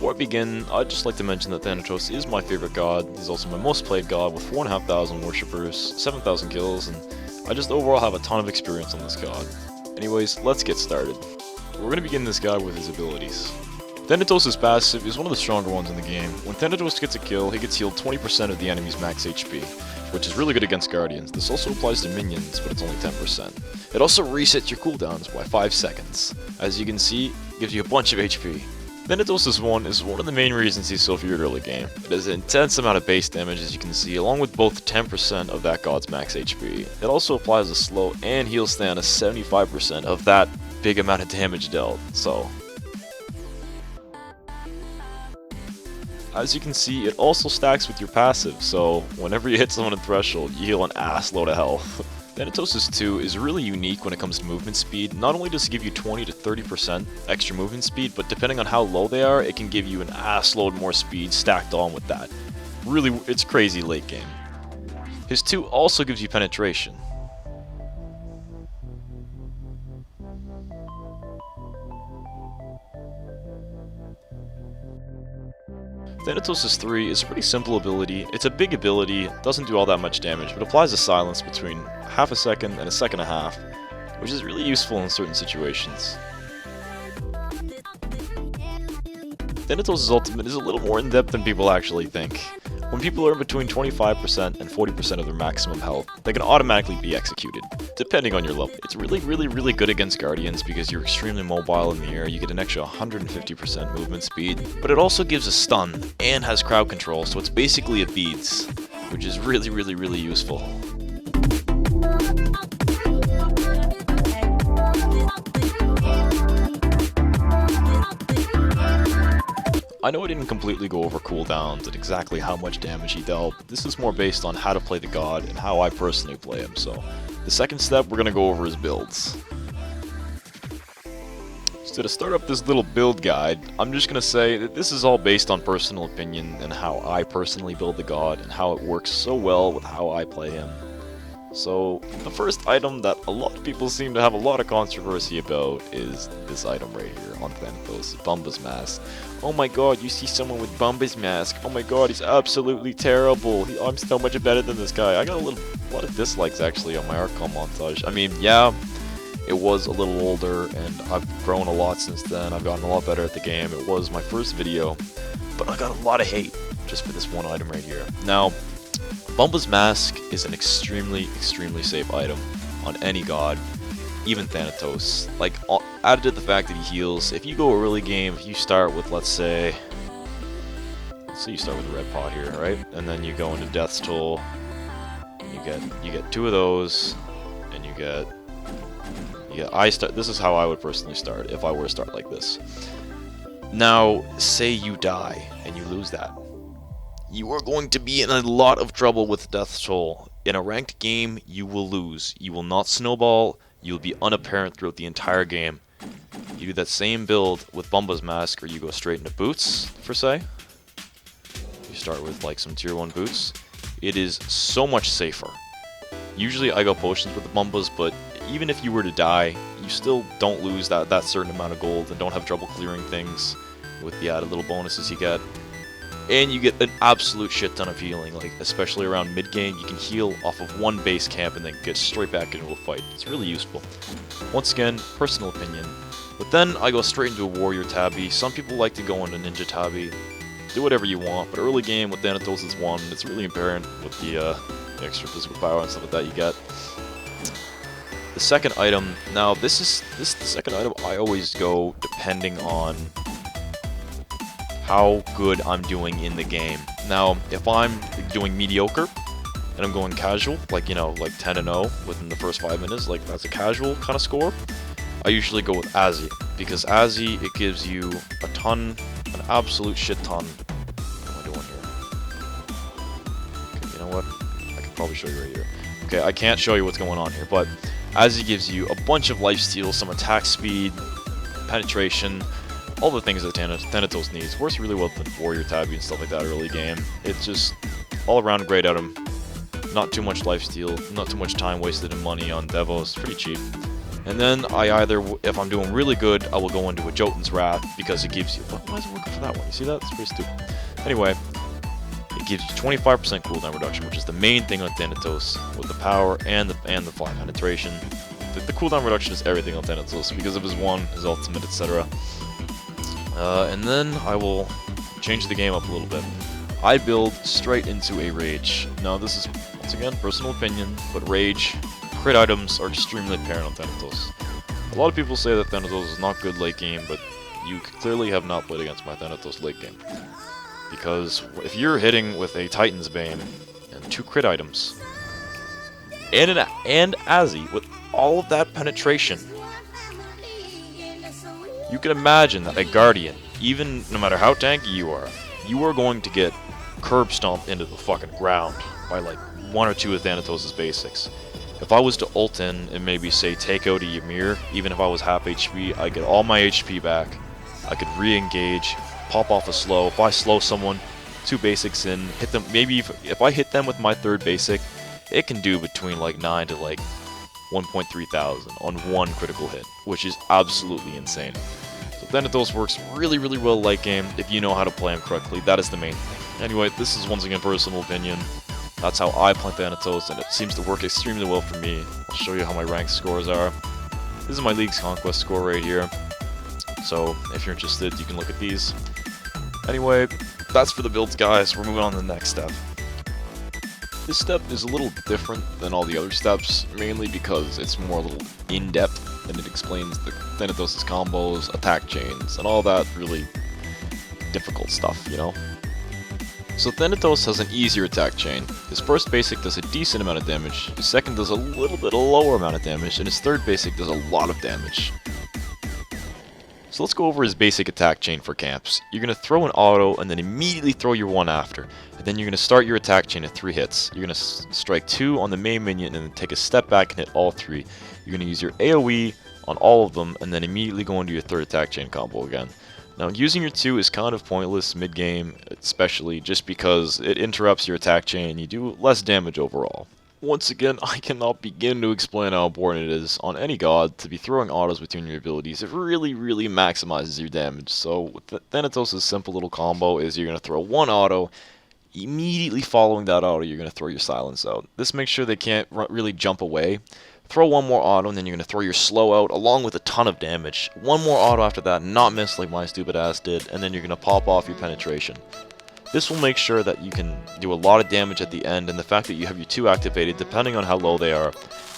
before I begin, I'd just like to mention that Thanatos is my favorite god. He's also my most played god with 4,500 worshippers, 7,000 kills, and I just overall have a ton of experience on this god. Anyways, let's get started. We're going to begin this guy with his abilities. Thanatos' passive is one of the stronger ones in the game. When Thanatos gets a kill, he gets healed 20% of the enemy's max HP, which is really good against Guardians. This also applies to minions, but it's only 10%. It also resets your cooldowns by 5 seconds. As you can see, it gives you a bunch of HP. Thanatos' 1 is one of the main reasons he's so feared early game. It has an intense amount of base damage, as you can see, along with both 10% of that god's max HP. It also applies a slow and heal stand of 75% of that big amount of damage dealt, so... As you can see, it also stacks with your passive, so whenever you hit someone in Threshold, you heal an ass load of health. Thanatos' 2 is really unique when it comes to movement speed. Not only does it give you 20 to 30% extra movement speed, but depending on how low they are, it can give you an ass load more speed stacked on with that. Really, it's crazy late game. His 2 also gives you penetration. Thanatos' 3 is a pretty simple ability. It's a big ability, doesn't do all that much damage, but applies a silence between half a second and a second and a half, which is really useful in certain situations. Thanatos' ultimate is a little more in-depth than people actually think. When people are between 25% and 40% of their maximum health, they can automatically be executed, depending on your level. It's really good against Guardians because you're extremely mobile in the air, you get an extra 150% movement speed, but it also gives a stun and has crowd control, so it's basically a beads, which is really useful. I know I didn't completely go over cooldowns and exactly how much damage he dealt, but this is more based on how to play the god and how I personally play him, so the second step we're going to go over his builds. So to start up this little build guide, I'm just going to say that this is all based on personal opinion and how I personally build the god and how it works so well with how I play him. So, the first item that a lot of people seem to have a lot of controversy about is this item right here on Thanatos, Bumba's Mask. Oh my god, you see someone with Bumba's Mask. Oh my god, he's absolutely terrible. I'm so much better than this guy. I got a lot of dislikes actually on my Archon montage. I mean, yeah, it was a little older and I've grown a lot since then. I've gotten a lot better at the game. It was my first video, but I got a lot of hate just for this one item right here. Now, Bumba's Mask is an extremely safe item on any god, even Thanatos. Like, added to the fact that he heals, if you go early game, if you start with, let's say you start with a red pot here, right? And then you go into Death's Toll, you get 2 of those, and you get this is how I would personally start, if I were to start like this. Now, say you die, and you lose that. You are going to be in a lot of trouble with Death's Toll. In a ranked game, you will lose. You will not snowball, you will be unapparent throughout the entire game. You do that same build with Bumba's Mask, or you go straight into boots, per se. You start with like some tier 1 boots. It is so much safer. Usually I go potions with the Bumbas, but even if you were to die, you still don't lose that certain amount of gold and don't have trouble clearing things with the added little bonuses you get. And you get an absolute shit ton of healing, like especially around mid-game, you can heal off of one base camp and then get straight back into a fight. It's really useful. Once again, personal opinion. But then I go straight into a warrior tabby. Some people like to go into ninja tabby. Do whatever you want, but early game with Thanatos is 1. It's really apparent with the extra physical power and stuff like that you get. The second item, now this is the second item I always go depending on how good I'm doing in the game. Now, if I'm doing mediocre, and I'm going casual, like, you know, like 10-0 within the first 5 minutes, like that's a casual kind of score, I usually go with Azzy, because Azzy, it gives you a ton, an absolute shit ton. What am I doing here? Okay, you know what? I can probably show you right here. Okay, I can't show you what's going on here, but Azzy gives you a bunch of lifesteal, some attack speed, penetration, all the things that Thanatos needs. Works really well with warrior tabby and stuff like that early game. It's just all around great item. Not too much lifesteal, not too much time wasted in money on Devos, pretty cheap. And then I either, if I'm doing really good, I will go into a Jotun's Wrath because it gives you, why is it working for that one? You see that? It's pretty stupid. Anyway, it gives you 25% cooldown reduction, which is the main thing on Thanatos with the power and the fly penetration. The cooldown reduction is everything on Thanatos because of his 1, his ultimate, etc. And then I will change the game up a little bit. I build straight into a Rage. Now this is, once again, personal opinion, but Rage, crit items are extremely apparent on Thanatos. A lot of people say that Thanatos is not good late game, but you clearly have not played against my Thanatos late game. Because if you're hitting with a Titan's Bane and 2 crit items, and Azzy with all of that penetration, you can imagine that a Guardian, even no matter how tanky you are going to get curb stomped into the fucking ground by like 1 or 2 of Thanatos' basics. If I was to ult in and maybe say take out a Ymir, even if I was half HP, I'd get all my HP back, I could re-engage, pop off a slow. If I slow someone, 2 basics in, hit them, maybe if I hit them with my 3rd basic, it can do between like 9 to like 1.3 thousand on 1 critical hit, which is absolutely insane. So Thanatos works really, really well late game if you know how to play him correctly. That is the main thing. Anyway, this is once again personal opinion. That's how I play Thanatos, and it seems to work extremely well for me. I'll show you how my rank scores are. This is my League's Conquest score right here. So if you're interested, you can look at these. Anyway, that's for the builds, guys. We're moving on to the next step. This step is a little different than all the other steps, mainly because it's more a little in-depth, and it explains the Thanatos' combos, attack chains, and all that really difficult stuff, you know? So Thanatos has an easier attack chain. His first basic does a decent amount of damage, his second does a little bit lower amount of damage, and his third basic does a lot of damage. So let's go over his basic attack chain for camps. You're going to throw an auto and then immediately throw your 1 after. And then you're going to start your attack chain at 3 hits. You're going to strike 2 on the main minion and then take a step back and hit all 3. You're going to use your AoE on all of them and then immediately go into your 3rd attack chain combo again. Now using your 2 is kind of pointless mid-game, especially just because it interrupts your attack chain and you do less damage overall. Once again, I cannot begin to explain how important it is on any god to be throwing autos between your abilities. It really, really maximizes your damage. So with Thanatos' simple little combo is you're going to throw 1 auto, immediately following that auto you're going to throw your silence out. This makes sure they can't really jump away. Throw 1 more auto and then you're going to throw your slow out along with a ton of damage. 1 more auto after that, not miss like my stupid ass did, and then you're going to pop off your penetration. This will make sure that you can do a lot of damage at the end, and the fact that you have your 2 activated, depending on how low they are,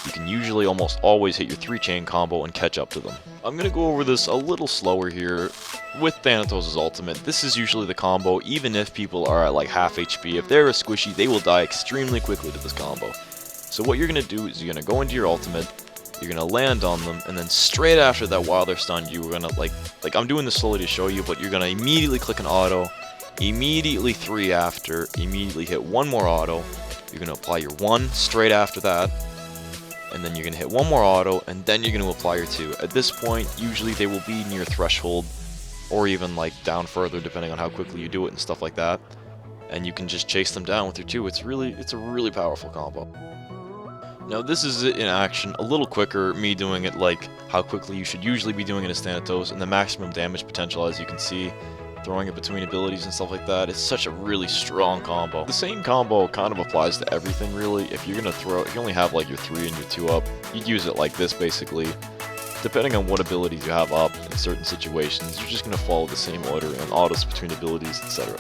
you can usually almost always hit your 3 chain combo and catch up to them. I'm going to go over this a little slower here. With Thanatos' ultimate, this is usually the combo, even if people are at like half HP. If they're a squishy, they will die extremely quickly to this combo. So what you're going to do is you're going to go into your ultimate, you're going to land on them, and then straight after that, while they're stunned, you're going to like I'm doing this slowly to show you, but you're going to immediately click an auto, immediately 3 after, immediately hit 1 more auto, you're going to apply your 1 straight after that, and then you're going to hit 1 more auto, and then you're going to apply your 2. At this point, usually they will be near threshold, or even like down further depending on how quickly you do it and stuff like that, and you can just chase them down with your 2. It's a really powerful combo. Now this is it in action, a little quicker, me doing it like how quickly you should usually be doing it as Thanatos, and the maximum damage potential, as you can see, throwing it between abilities and stuff like that. It's such a really strong combo. The same combo kind of applies to everything really. If you're gonna throw, if you only have like your 3 and your 2 up, you'd use it like this basically. Depending on what abilities you have up in certain situations, you're just gonna follow the same order and autos between abilities, etc.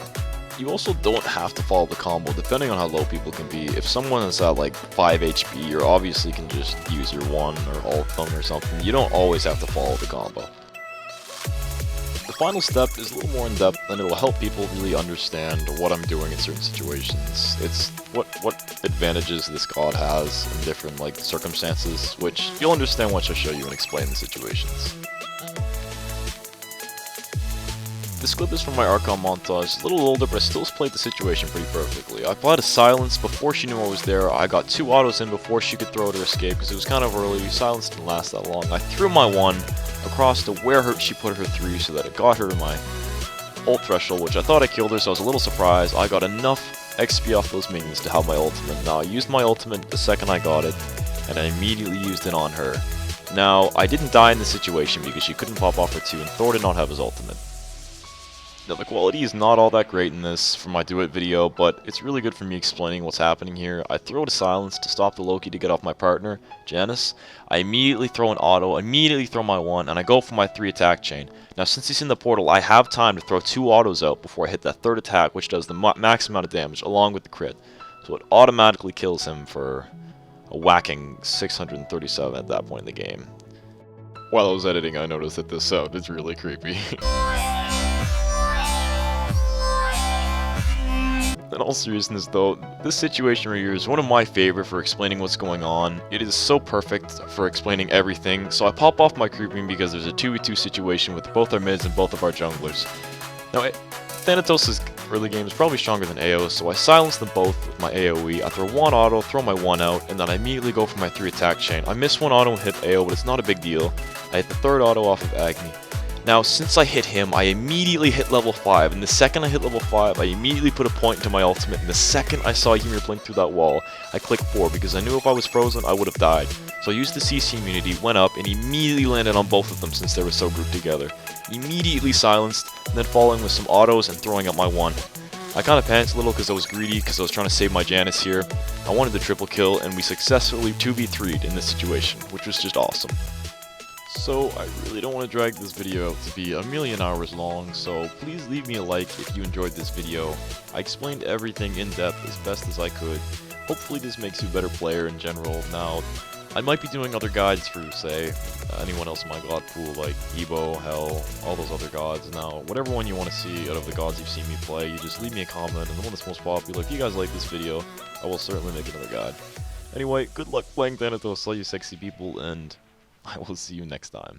You also don't have to follow the combo, depending on how low people can be. If someone is at like 5 HP, you obviously can just use your 1 or alt phone or something. You don't always have to follow the combo. The final step is a little more in-depth, and it'll help people really understand what I'm doing in certain situations. It's what advantages this god has in different like circumstances, which you'll understand once I show you and explain the situations. This clip is from my Archon montage. It's a little older, but I still played the situation pretty perfectly. I applied a silence before she knew I was there. I got 2 autos in before she could throw it or escape, because it was kind of early. Silence didn't last that long. I threw my 1 across to where she put her 3 so that it got her in my ult threshold, which I thought I killed her, so I was a little surprised. I got enough XP off those minions to have my ultimate. Now, I used my ultimate the second I got it, and I immediately used it on her. Now, I didn't die in this situation because she couldn't pop off her 2 and Thor did not have his ultimate. Now, the quality is not all that great in this for my do it video, but it's really good for me explaining what's happening here. I throw to silence to stop the Loki to get off my partner, Janice. I immediately throw an auto, immediately throw my 1, and I go for my 3 attack chain. Now, since he's in the portal, I have time to throw 2 autos out before I hit that 3rd attack, which does the max amount of damage, along with the crit. So it automatically kills him for a whacking 637 at that point in the game. While I was editing, I noticed that this sound is really creepy. In all seriousness though, this situation right here is one of my favorite for explaining what's going on. It is so perfect for explaining everything, so I pop off my creeping because there's a 2v2 situation with both our mids and both of our junglers. Now, Thanatos' early game is probably stronger than AO, so I silence them both with my AoE. I throw 1 auto, throw my 1 out, and then I immediately go for my 3 attack chain. I miss 1 auto and hit AO, but it's not a big deal. I hit the 3rd auto off of Agni. Now, since I hit him, I immediately hit level 5, and the second I hit level 5, I immediately put a point into my ultimate, and the second I saw Ymir blink through that wall, I clicked 4, because I knew if I was frozen, I would have died. So I used the CC immunity, went up, and immediately landed on both of them since they were so grouped together. Immediately silenced, and then following with some autos and throwing out my 1. I kind of panicked a little because I was greedy, because I was trying to save my Janice here. I wanted the triple kill, and we successfully 2v3'd in this situation, which was just awesome. So, I really don't want to drag this video out to be a million hours long, so please leave me a like if you enjoyed this video. I explained everything in depth as best as I could. Hopefully this makes you a better player in general. Now, I might be doing other guides for, say, anyone else in my god pool, like Ebo, Hell, all those other gods. Now, whatever one you want to see out of the gods you've seen me play, you just leave me a comment, and the one that's most popular, if you guys like this video, I will certainly make another guide. Anyway, good luck playing Thanatos, all you sexy people, and I will see you next time.